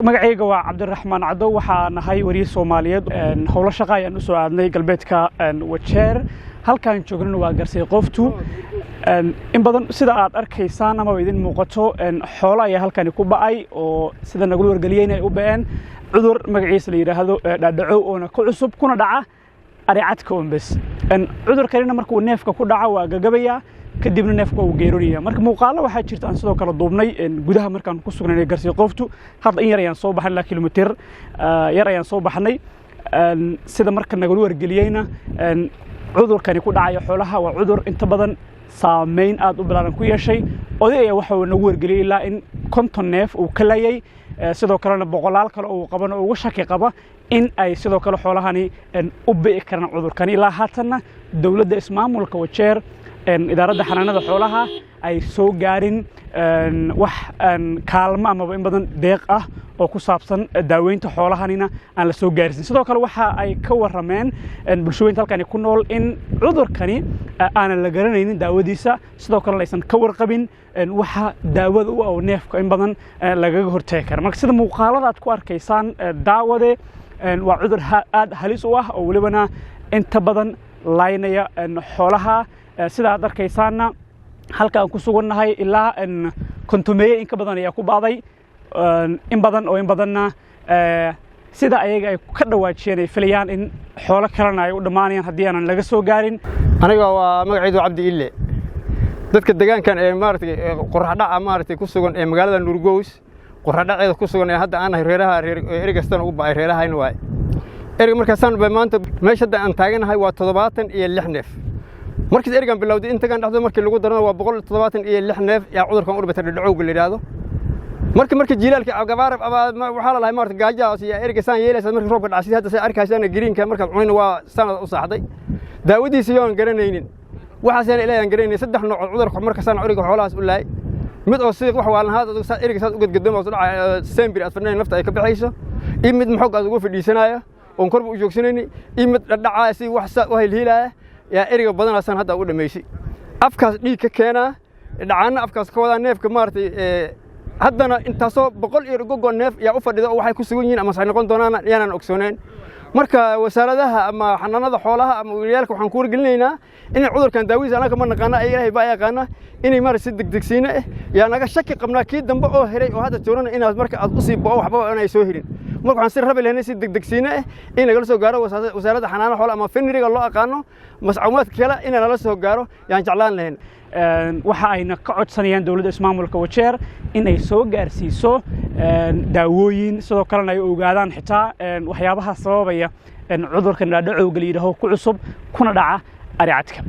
magacayga waa Cabdiraxmaan Cadow waxaan nahay wariye Soomaaliyeed howlo shaqo ayaan u soo aadnay galbeedka Wajeer halkaan joogno waa Garsey Qoftu in badan sida aad arkaysaan ama idin muuqato xoolo ayaa halkaan ku ba'ay oo sida nagu wargeliyeen ay u ba'een cudur magaciisa la yiraahdo dhaadhacow oo ku cusub kuna dhaca aricadka umbis cudurkana markuu neefka ku dhaco waa gagabaya kadibna neefka uu geeroniya marka muuqaalo waxa jirta aan sidoo kale duubnay gudaha markaan ku sugnay Garsey Qoftu hadda in yar ayaan soo baxnay kiiloomitir yar ayaan soo baxnay sida marka nagu wargeliyayna cudurkani ku dhacay xoolaha waa cudur inta badan saameyn aad u bilaaran ku yeeshay oday waxa uu nagu wargeliyay ilaa in 50 neef uu ka layay sidoo kalena boqolaal kale oo qaban oo uga shaki qaba in ay sidoo kale xoolahani u bixi karaan cudurkani ilaa haatana dawladda ismaamulka Wajeer إدارة حنانة حولها أي سو جارين كالما أما بين بدن دقة أو كسابسن داوين تحولها هنا على سو جارين سيدا كل واحد أي كور رمان بشوين تلك كان يكون إن عذر كني أنا اللي جرينا داوديسا سيدا كل ليسن كور قبين واحد داود أو نيف كإن بدن لجهور تكر مقصد مقالات كوار كيسان داوده وعذر هاليس أو لبنا أنت بدن لاينيا حولها sida aad arkaysaana halka aan ku sugannahay ilaa kontumeeye in ka badan ayaa ku baaday in badanna sida ayaga ay ka dhawaajiyeen ay filayaan in xoolo kalena ay u dhamaanayaan haddii aanan laga soo gaarin aniga waa magacaydu Cabdi Ille dadka deegaankan ee maartay qorraxdhaca maartay ku sugan ee magaalada Nuurgows qorraxdhaceeda ku sugan ee hadda aan reeraha erigastan u baay reerahayn waay eriga markaasaan maanta meesha aan taaganahay waa 76 neef markii erigan bilowday inta kan dhaxdo markii lagu darano waa 176 neef yaa cudurkan u dhibtay dhacowga la yiraahdo markii jiilaalka gabaarab waxa la lahay marka gaajaas iyo eriga saan yeelaysa markii roobka dhacay hadda say arkaysaan greenka marka cunina waa sanad u saxday daawadiisa yoon garanaynin waxaasina ilaahan garanaynin saddex nooc cudurka marka saan curiga xoolahaas u laay mid oo sidii wax waalan haad eriga saad u gadgadamo soo dhacay sembir asfarnay nafta ay ka baxayso in mid maxog aad ugu fadhiisanaayo oo korba u joogsanayni in mid dhacay si wax u helhiilaya يا إرجع بدنا سان هذا أول ماشي أفكار دي كنا دعنا أفكار كودا نيف كمارتي هذانا أنت صوب بقول إرجوع نيف يا أوفر ده واحد كسوين أما صحنا قلنا أنا يانا أكسونين مركا وسالدها أما حنا نضح حولها أما ويالك وحنكور قلنا إن العذر كان داويز أنا كمان قنا أي رهي بايا قنا إني مارس دكسينة يعني أنا شك قبنا كيد دم بقى هري وهذا تورنا إن مركا أصيب بقى وحبا أنا يسوهرين مركا عن سر ربي لهنا دكسينة إن جلسوا جارو وسالدها حنا حولها أما فين رجع الله قانو مسعومات كلا إن أنا لسه جارو يعني جعلان لهن waxa ayna ka codsanayaan dawladda ismaamulka Wajeer in ay soo gaarsiiso daawooyin sidoo kalena ay ogaadaan xitaa waxyaabaha sababaya cudurkan dhaadhacowga la yiraahdo ku cusub kuna dhaca aricadka